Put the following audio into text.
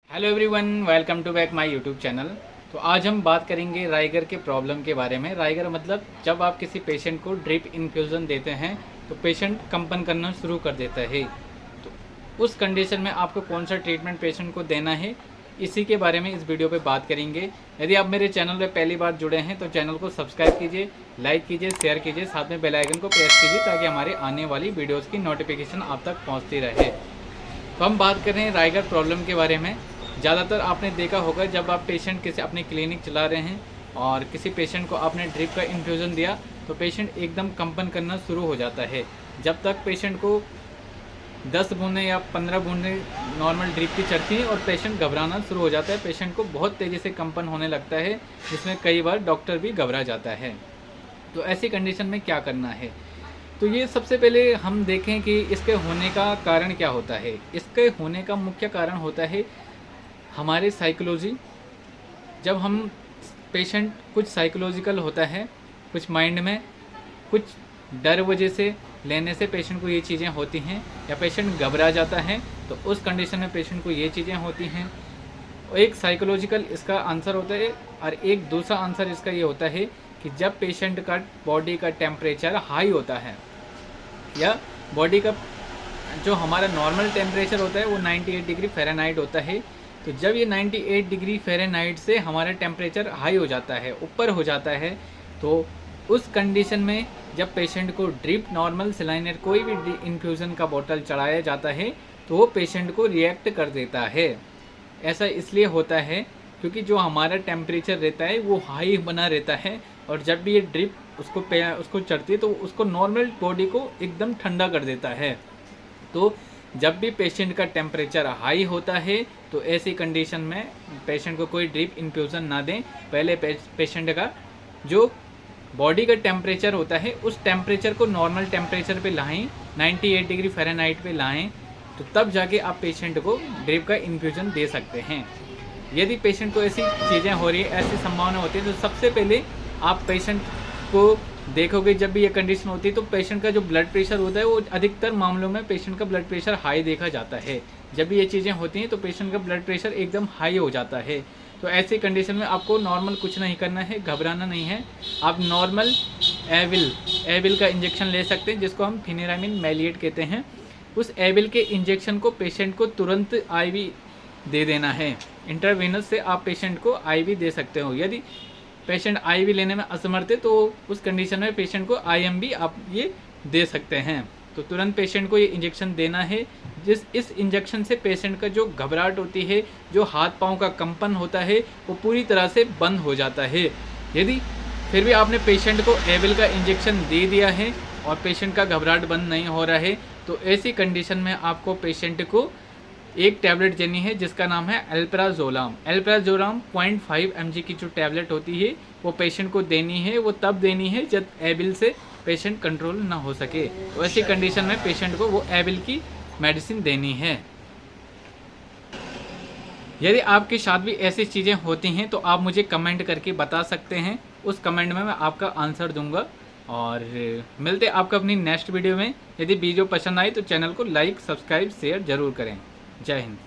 Hello everyone, welcome to back my YouTube channel. तो आज हम बात करेंगे राइगर के प्रॉब्लम के बारे में। राइगर मतलब जब आप किसी पेशेंट को ड्रिप इन्फ्यूज़न देते हैं तो पेशेंट कंपन करना शुरू कर देता है। तो उस कंडीशन में आपको कौन सा ट्रीटमेंट पेशेंट को देना है, इसी के बारे में इस वीडियो पे बात करेंगे। यदि आप मेरे चैनल पे पहली बार जुड़े हैं तो चैनल को सब्सक्राइब कीजिए, लाइक कीजिए, शेयर कीजिए, साथ में बेल आइकन को प्रेस कीजिए ताकि हमारे आने वाली वीडियोज़ की नोटिफिकेशन आप तक पहुँचती रहे। तो हम बात कर रहे हैं राइगर प्रॉब्लम के बारे में। ज़्यादातर आपने देखा होगा जब आप पेशेंट किसी अपनी क्लिनिक चला रहे हैं और किसी पेशेंट को आपने ड्रिप का इन्फ्यूज़न दिया तो पेशेंट एकदम कंपन करना शुरू हो जाता है। जब तक पेशेंट को 10 बूंदें या 15 बूंदें नॉर्मल ड्रिप की चढ़ती हैं और पेशेंट घबराना शुरू हो जाता है, पेशेंट को बहुत तेज़ी से कंपन होने लगता है, जिसमें कई बार डॉक्टर भी घबरा जाता है। तो ऐसी कंडीशन में क्या करना है? तो ये सबसे पहले हम देखें कि इसके होने का कारण क्या होता है। इसके होने का मुख्य कारण होता है हमारे साइकोलॉजी। जब हम पेशेंट कुछ साइकोलॉजिकल होता है, कुछ माइंड में कुछ डर वजह से लेने से पेशेंट को ये चीज़ें होती हैं, या पेशेंट घबरा जाता है तो उस कंडीशन में पेशेंट को ये चीज़ें होती हैं। एक साइकोलॉजिकल इसका आंसर होता है और एक दूसरा आंसर इसका ये होता है कि जब पेशेंट का बॉडी का टेम्परेचर हाई होता है या बॉडी का जो हमारा नॉर्मल टेम्परेचर होता है वो 98 डिग्री फ़ारेनहाइट होता है। तो जब ये 98 डिग्री फ़ारेनहाइट से हमारा टेम्परेचर हाई हो जाता है, ऊपर हो जाता है, तो उस कंडीशन में जब पेशेंट को ड्रिप नॉर्मल सलाइनर कोई भी इन्फ्यूज़न का बोतल चढ़ाया जाता है तो वो पेशेंट को रिएक्ट कर देता है। ऐसा इसलिए होता है क्योंकि जो हमारा टेम्परेचर रहता है वो हाई बना रहता है, और जब भी ये ड्रिप उसको चढ़ती है तो उसको नॉर्मल बॉडी को एकदम ठंडा कर देता है। तो जब भी पेशेंट का टेम्परेचर हाई होता है तो ऐसी कंडीशन में पेशेंट को कोई ड्रिप इन्फ्यूज़न ना दें। पहले पेशेंट का जो बॉडी का टेम्परेचर होता है उस टेम्परेचर को नॉर्मल टेम्परेचर पे लाएं, 98 डिग्री फ़ारेनहाइट पे लाएं, तो तब जाके आप पेशेंट को ड्रिप का इन्फ्यूज़न दे सकते हैं। यदि पेशेंट को ऐसी चीज़ें हो रही है, ऐसी संभावना होती है, तो सबसे पहले आप पेशेंट को देखोगे जब भी ये कंडीशन होती है तो पेशेंट का जो ब्लड प्रेशर होता है वो अधिकतर मामलों में पेशेंट का ब्लड प्रेशर हाई देखा जाता है। जब भी ये चीज़ें होती हैं तो पेशेंट का ब्लड प्रेशर एकदम हाई हो जाता है। तो ऐसी कंडीशन में आपको नॉर्मल कुछ नहीं करना है, घबराना नहीं है। आप नॉर्मल एविल का इंजेक्शन ले सकते हैं, जिसको हम फिनेरामिन मैलिएट कहते हैं। उस एविल के इंजेक्शन को पेशेंट को तुरंत आईवी दे देना है। इंटरवेनस से आप पेशेंट को आईवी दे सकते हो। यदि पेशेंट आईवी लेने में असमर्थ है तो उस कंडीशन में पेशेंट को आईएम भी आप ये दे सकते हैं। तो तुरंत पेशेंट को ये इंजेक्शन देना है। इस इंजेक्शन से पेशेंट का जो घबराहट होती है, जो हाथ पांव का कंपन होता है, वो पूरी तरह से बंद हो जाता है। यदि फिर भी आपने पेशेंट को एविल का इंजेक्शन दे दिया है और पेशेंट का घबराहट बंद नहीं हो रहा है तो ऐसी कंडीशन में आपको पेशेंट को एक टैबलेट देनी है जिसका नाम है अल्प्राजोलाम। अल्प्राजोलाम 0.5 mg की जो टैबलेट होती है वो पेशेंट को देनी है। वो तब देनी है जब एविल से पेशेंट कंट्रोल ना हो सके। तो ऐसी कंडीशन में पेशेंट को वो एविल की मेडिसिन देनी है। यदि आपके साथ भी ऐसी चीज़ें होती हैं तो आप मुझे कमेंट करके बता सकते हैं। उस कमेंट में मैं आपका आंसर दूंगा। और मिलते आपका अपनी नेक्स्ट वीडियो में। यदि वीडियो पसंद आई तो चैनल को लाइक, सब्सक्राइब, शेयर ज़रूर करें। जय हिंद।